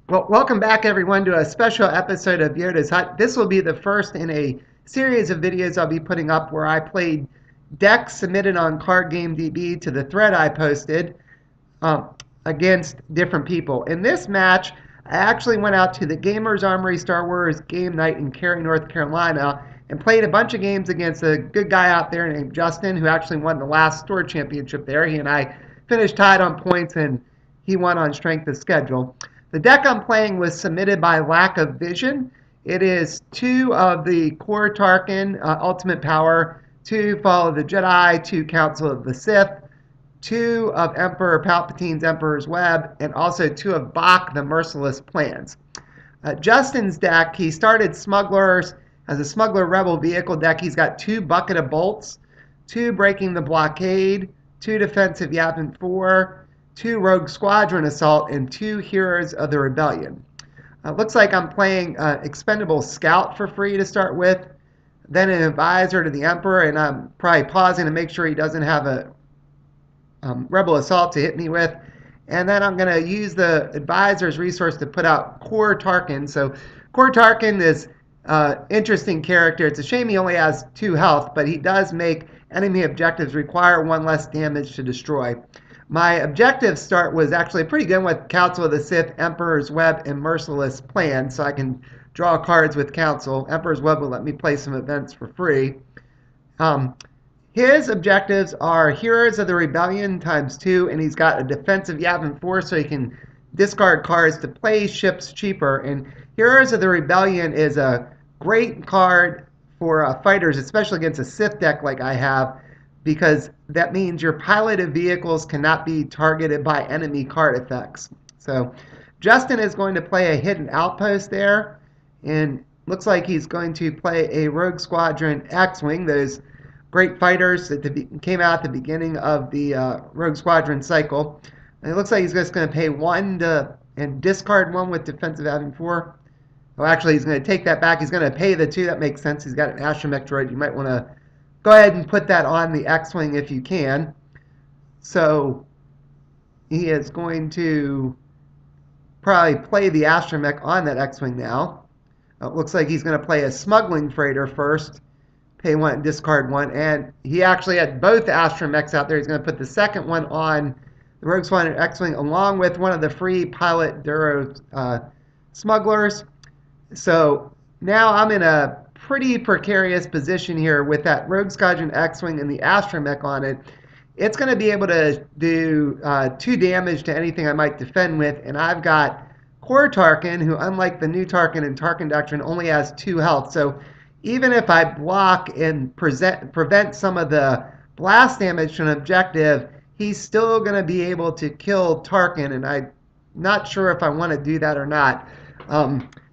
Well, welcome back everyone to a special episode of Yoda's Hut. This will be the first in a series of videos I'll be putting up where I played decks submitted on Card Game DB to the thread I posted um, against different people. In this match, I actually went out to the Gamers Armory Star Wars game night in Cary, North Carolina, and played a bunch of games against a good guy out there named Justin, who actually won the last store championship there. He and I finished tied on points, and he won on strength of schedule. The deck I'm playing was submitted by Lack of Vision. It is two of the core Tarkin Ultimate Power, two Fall of the Jedi, two Council of the Sith, two of Emperor Palpatine's Emperor's Web, and also two of Bach the Merciless Plans. Justin's deck, he started Smugglers as a Smuggler Rebel vehicle deck. He's got two Bucket of Bolts, two Breaking the Blockade, two Defensive Yavin 4, two Rogue Squadron Assault, and two Heroes of the Rebellion. Looks like I'm playing Expendable Scout for free to start with, then an Advisor to the Emperor, and I'm probably pausing to make sure he doesn't have a Rebel Assault to hit me with. And then I'm going to use the Advisor's resource to put out Core Tarkin. So Core Tarkin is interesting character. It's a shame he only has 2 health, but he does make enemy objectives require 1 less damage to destroy. My objective start was actually pretty good with Council of the Sith, Emperor's Web, and Merciless Plan, so I can draw cards with Council. Emperor's Web will let me play some events for free. His objectives are Heroes of the Rebellion ×2, and he's got a defensive Yavin 4, so he can discard cards to play ships cheaper. And Heroes of the Rebellion is a great card for fighters, especially against a Sith deck like I have, because that means your piloted vehicles cannot be targeted by enemy card effects. So Justin is going to play a hidden outpost there, and looks like he's going to play a Rogue Squadron X-Wing, those great fighters that came out at the beginning of the Rogue Squadron cycle. And it looks like he's just going to pay 1 and discard 1 with defensive having 4. Oh, actually, he's going to take that back. He's going to pay the 2. That makes sense. He's got an astromech droid. You might want to go ahead and put that on the X-Wing if you can. So he is going to probably play the astromech on that X-Wing now. It looks like he's going to play a smuggling freighter first. Pay 1 and discard 1. And he actually had both astromechs out there. He's going to put the second one on the Rogue Squadron X-Wing along with one of the free pilot Duro smugglers. So now I'm in a pretty precarious position here with that Rogue Squadron X-Wing and the astromech on it. It's going to be able to do 2 damage to anything I might defend with, and I've got Core Tarkin, who unlike the new Tarkin and Tarkin Doctrine only has 2 health. So even if I block and prevent some of the blast damage to an objective, he's still going to be able to kill Tarkin, and I'm not sure if I want to do that or not.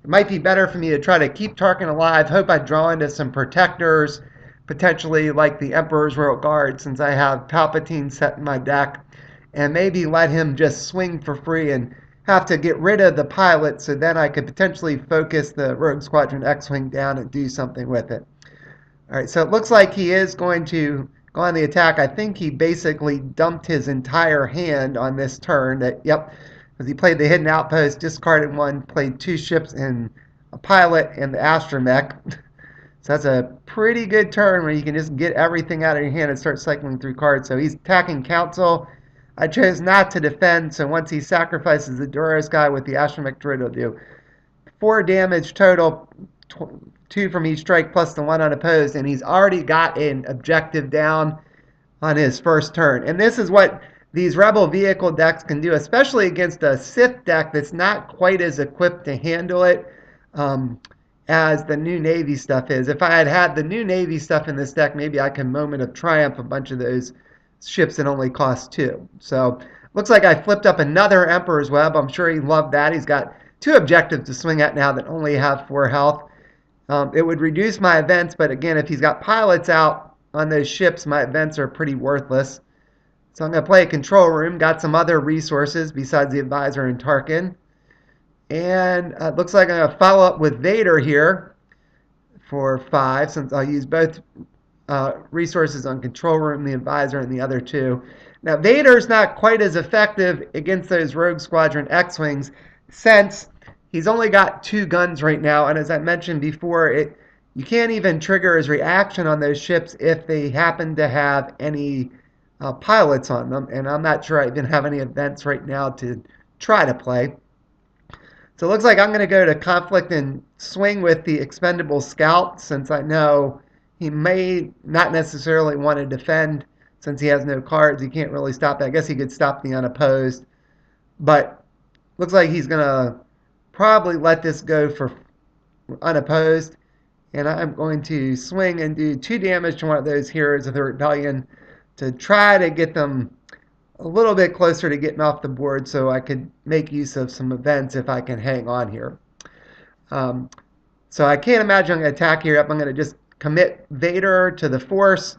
It might be better for me to try to keep Tarkin alive, hope I draw into some protectors, potentially like the Emperor's Royal Guard, since I have Palpatine set in my deck, and maybe let him just swing for free and have to get rid of the pilot, so then I could potentially focus the Rogue Squadron X-Wing down and do something with it. All right, so it looks like he is going to go on the attack. I think he basically dumped his entire hand on this turn. Yep, because he played the hidden outpost, discarded 1, played 2 ships and a pilot and the astromech. So that's a pretty good turn where you can just get everything out of your hand and start cycling through cards. So he's attacking Council. I chose not to defend, so once he sacrifices the Duros guy with the astromech droid, he'll do 4 damage total, 2 from each strike plus the 1 unopposed, and he's already got an objective down on his first turn. And this is what these Rebel vehicle decks can do, especially against a Sith deck that's not quite as equipped to handle it as the new Navy stuff is. If I had had the new Navy stuff in this deck, maybe I can Moment of Triumph a bunch of those ships that only cost 2. So looks like I flipped up another Emperor's Web. I'm sure he loved that. He's got 2 objectives to swing at now that only have 4 health. It would reduce my events, but again, if he's got pilots out on those ships, my events are pretty worthless. So I'm going to play a control room. Got some other resources besides the Advisor and Tarkin. And it looks like I'm going to follow up with Vader here for 5, since I'll use both resources on control room, the Advisor, and the other 2. Now, Vader's not quite as effective against those Rogue Squadron X-Wings, since He's only got 2 guns right now, and as I mentioned before, you can't even trigger his reaction on those ships if they happen to have any pilots on them, and I'm not sure I even have any events right now to try to play. So it looks like I'm going to go to conflict and swing with the expendable scout, since I know he may not necessarily want to defend since he has no cards. He can't really stop that. I guess he could stop the unopposed, but looks like he's going to probably let this go for unopposed. And I'm going to swing and do 2 damage to one of those heroes of the rebellion to try to get them a little bit closer to getting off the board so I could make use of some events if I can hang on here. So I can't imagine I'm going to attack here. I'm going to just commit Vader to the Force.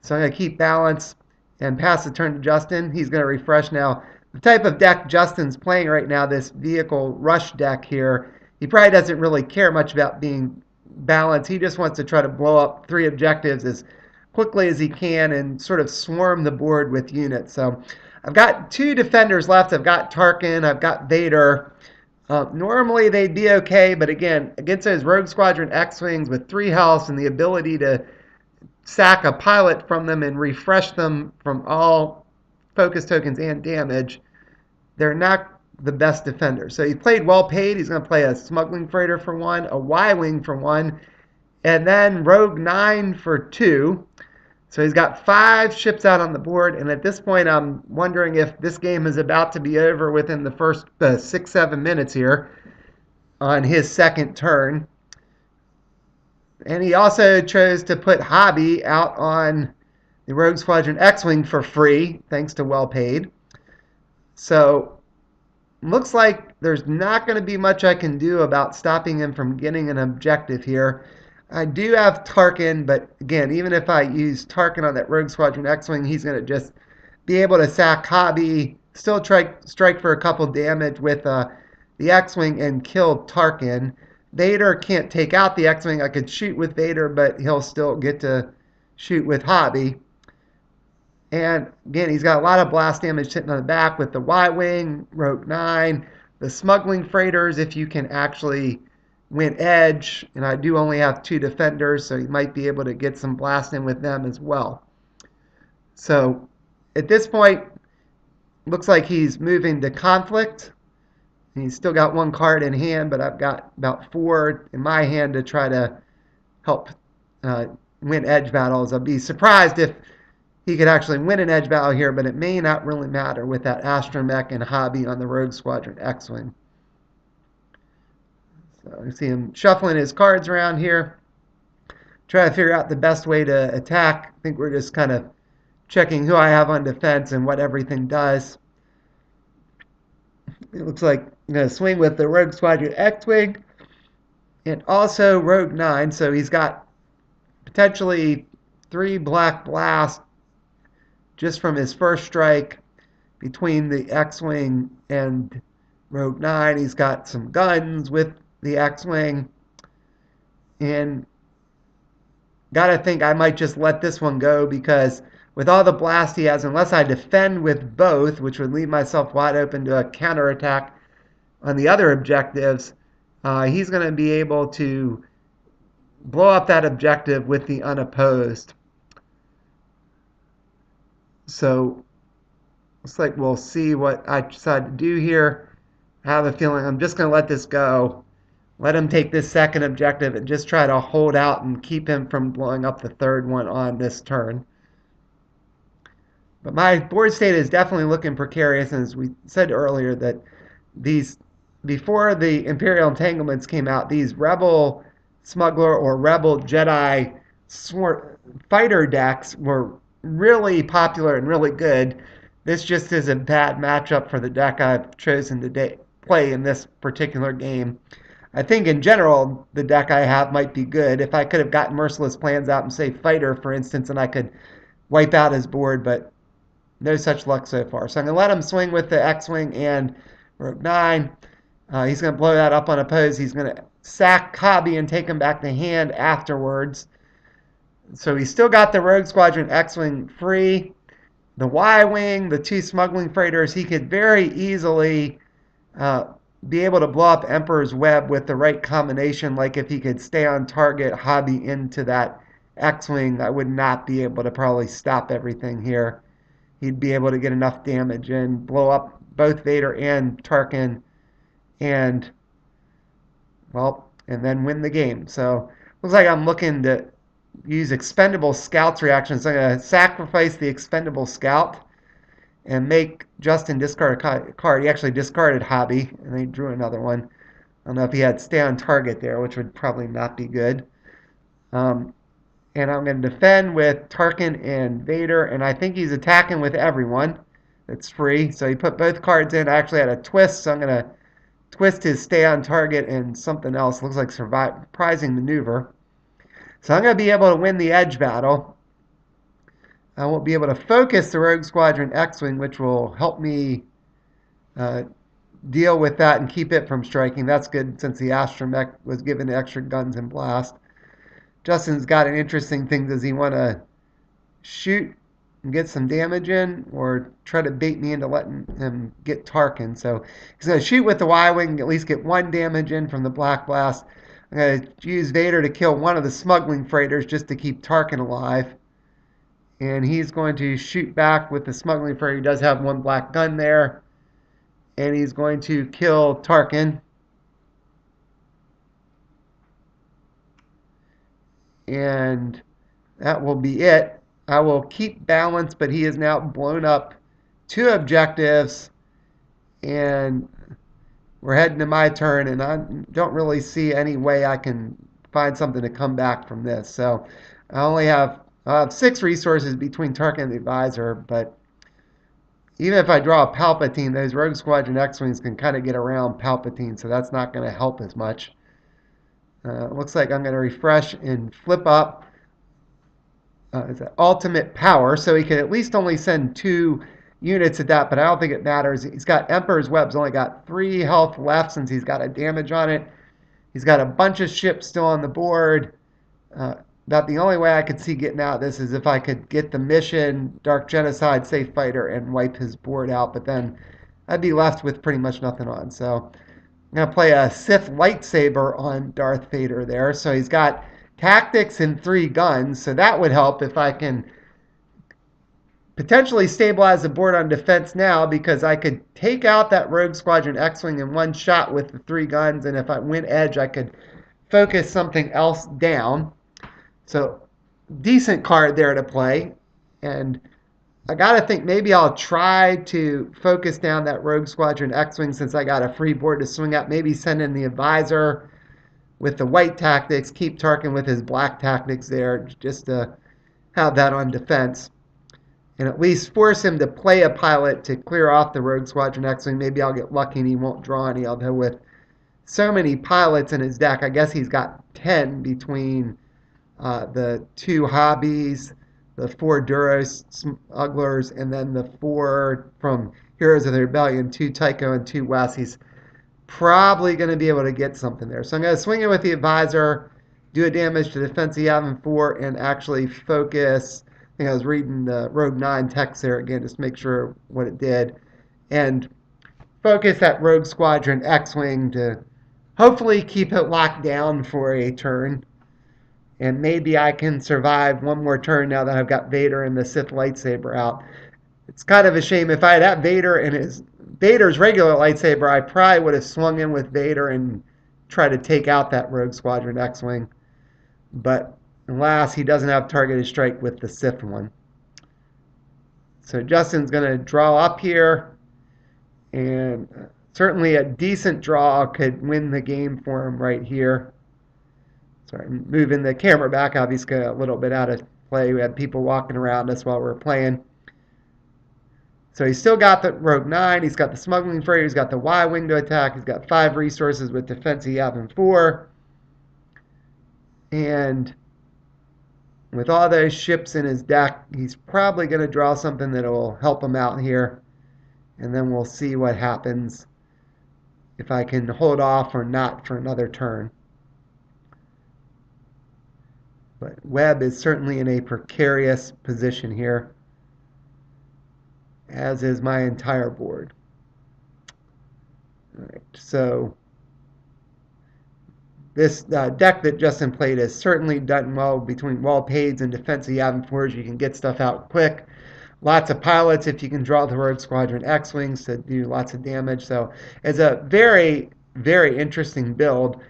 So I'm going to keep balance and pass the turn to Justin. He's going to refresh now. The type of deck Justin's playing right now, this vehicle rush deck here, he probably doesn't really care much about being balanced. He just wants to try to blow up 3 objectives as quickly as he can and sort of swarm the board with units. So I've got 2 defenders left. I've got Tarkin, I've got Vader. Normally they'd be okay, but again, against those Rogue Squadron X-Wings with 3 health and the ability to sack a pilot from them and refresh them from all focus tokens and damage, they're not the best defenders. So he played well paid. He's going to play a smuggling freighter for 1, a Y-Wing for 1, and then Rogue 9 for 2. So he's got 5 ships out on the board, and at this point I'm wondering if this game is about to be over within the first 6-7 minutes here on his second turn. And he also chose to put Hobby out on the Rogue Squadron X-Wing for free, thanks to well paid. So looks like there's not going to be much I can do about stopping him from getting an objective here. I do have Tarkin, but again, even if I use Tarkin on that Rogue Squadron X-Wing, he's going to just be able to sack Hobby, still strike for a couple damage with the X-Wing and kill Tarkin. Vader can't take out the X-Wing. I could shoot with Vader, but he'll still get to shoot with Hobby. And again, he's got a lot of blast damage sitting on the back with the Y-Wing, Rogue 9, the smuggling freighters, if you can actually win edge. And I do only have 2 defenders, so you might be able to get some blast in with them as well. So at this point, looks like he's moving to conflict. He's still got 1 card in hand, but I've got about 4 in my hand to try to help win edge battles. I'd be surprised if he could actually win an edge battle here, but it may not really matter with that astromech and Hobby on the Rogue Squadron X-Wing. So you see him shuffling his cards around here, try to figure out the best way to attack. I think we're just kind of checking who I have on defense and what everything does. It looks like I'm going to swing with the Rogue Squadron X-Wing and also Rogue 9. So he's got potentially 3 black blasts just from his first strike between the X-Wing and Rogue 9. He's got some guns with the X-Wing. And gotta think I might just let this one go, because with all the blast he has, unless I defend with both, which would leave myself wide open to a counterattack on the other objectives, he's going to be able to blow up that objective with the unopposed. So looks like we'll see what I decide to do here. I have a feeling I'm just going to let this go. Let him take this second objective and just try to hold out and keep him from blowing up the third one on this turn. But my board state is definitely looking precarious, and as we said earlier, that these, before the Imperial Entanglements came out, these Rebel Smuggler or Rebel Jedi fighter decks were really popular and really good. This just is a bad matchup for the deck I've chosen to play in this particular game. I think in general the deck I have might be good. If I could have gotten Merciless Plans out and say Fighter, for instance, and I could wipe out his board, but no such luck so far. So I'm going to let him swing with the X-Wing and Rogue 9. He's going to blow that up on opposed. He's going to sack Hobby and take him back to hand afterwards. So he's still got the Rogue Squadron X-Wing free. The Y-Wing, the 2 smuggling freighters, he could very easily be able to blow up Emperor's Web with the right combination. Like if he could stay on target, hobby into that X-Wing, I would not be able to probably stop everything here. He'd be able to get enough damage and blow up both Vader and Tarkin and, well, and then win the game. So looks like I'm looking to use expendable scouts reactions. So I'm going to sacrifice the expendable scout and make Justin discard a card. He actually discarded hobby and he drew another one. I don't know if he had stay on target there, which would probably not be good. Um, and I'm going to defend with Tarkin and Vader, and I think he's attacking with everyone. It's free, so he put both cards in. I actually had a twist, so I'm going to twist his stay on target and something else. Looks like surprising maneuver. So I'm going to be able to win the edge battle. I won't be able to focus the Rogue Squadron X-Wing, which will help me deal with that and keep it from striking. That's good since the astromech was given extra guns and blast. Justin's got an interesting thing. Does he want to shoot and get some damage in, or try to bait me into letting him get Tarkin? So he's going to shoot with the Y-Wing, at least get one damage in from the Black Blast. I'm going to use Vader to kill one of the smuggling freighters just to keep Tarkin alive. And he's going to shoot back with the smuggling freighter. He does have one black gun there. And he's going to kill Tarkin. And that will be it. I will keep balance, but he is now blown up 2 objectives. And we're heading to my turn, and I don't really see any way I can find something to come back from this. So I only have 6 resources between Tarkin and the Advisor, but even if I draw a Palpatine, those Rogue Squadron X-Wings can kind of get around Palpatine, so that's not going to help as much. Looks like I'm going to refresh and flip up ultimate power, so he can at least only send 2 units at that, but I don't think it matters. He's got Emperor's Web's only got 3 health left since he's got a damage on it. He's got a bunch of ships still on the board. About the only way I could see getting out of this is if I could get the mission, Dark Genocide, Safe Fighter, and wipe his board out, but then I'd be left with pretty much nothing on. So I'm going to play a Sith lightsaber on Darth Vader there. So he's got tactics and 3 guns, so that would help if I can potentially stabilize the board on defense now, because I could take out that Rogue Squadron X-Wing in one shot with the 3 guns, and if I win edge, I could focus something else down. So decent card there to play, and I gotta think maybe I'll try to focus down that Rogue Squadron X-Wing since I got a free board to swing at. Maybe send in the Advisor with the white tactics, keep Tarkin with his black tactics there, just to have that on defense, and at least force him to play a pilot to clear off the Rogue Squadron X-Wing. Maybe I'll get lucky and he won't draw any, although with so many pilots in his deck, I guess he's got 10 between the 2 hobbies, the 4 Duros Smugglers, and then the 4 from Heroes of the Rebellion, 2 Tycho and 2 Wes. He's probably going to be able to get something there. So I'm going to swing it with the Advisor, do a damage to defense Yavin 4, and actually focus. I think I was reading the Rogue 9 text there again, just make sure what it did. And focus that Rogue Squadron X-Wing to hopefully keep it locked down for a turn. And maybe I can survive one more turn now that I've got Vader and the Sith lightsaber out. It's kind of a shame. If I had had Vader and Vader's regular lightsaber, I probably would have swung in with Vader and tried to take out that Rogue Squadron X-Wing. But alas, he doesn't have targeted strike with the Sith one. So Justin's going to draw up here, and certainly a decent draw could win the game for him right here. Sorry, moving the camera back, obviously a little bit out of play. We had people walking around us while we were playing. So he's still got the Rogue 9, he's got the Smuggling Freighter, he's got the Y-Wing to attack, he's got 5 resources with defense Yavin 4. And with all those ships in his deck, he's probably going to draw something that will help him out here. And then we'll see what happens, if I can hold off or not for another turn. But Webb is certainly in a precarious position here, as is my entire board. All right, so this deck that Justin played has certainly done well between wall pades and defensive Yavin 4s. You can get stuff out quick. Lots of pilots if you can draw the Rogue Squadron X-Wings to do lots of damage. So it's a very, very interesting build.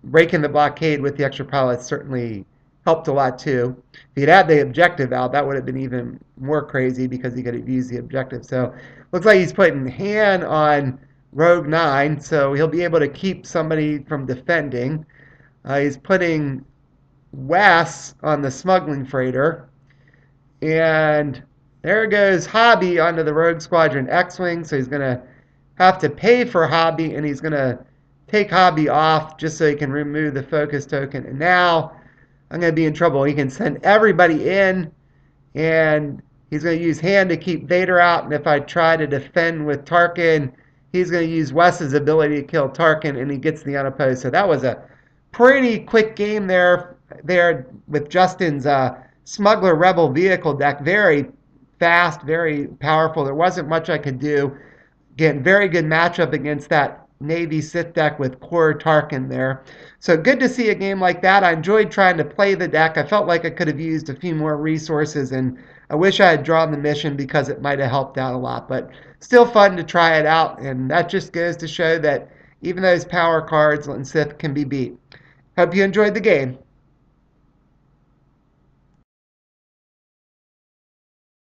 Breaking the blockade with the extra pilots certainly helped a lot too. If he'd had the objective out, that would have been even more crazy because he could have used the objective. So looks like he's putting Han on Rogue 9, so he'll be able to keep somebody from defending. He's putting Wes on the smuggling freighter. And there goes Hobby onto the Rogue Squadron X-Wing, so he's going to have to pay for Hobby, and he's going to take Hobby off just so he can remove the focus token. And now I'm going to be in trouble. He can send everybody in, and he's going to use Han to keep Vader out. And if I try to defend with Tarkin, he's going to use Wes's ability to kill Tarkin, and he gets the unopposed. So that was a pretty quick game there with Justin's Smuggler Rebel vehicle deck. Very fast, very powerful. There wasn't much I could do. Again, very good matchup against that Navy Sith deck with Core Tarkin there. So good to see a game like that. I enjoyed trying to play the deck. I felt like I could have used a few more resources, and I wish I had drawn the mission because it might have helped out a lot. But still fun to try it out, and that just goes to show that even those power cards in Sith can be beat. Hope you enjoyed the game.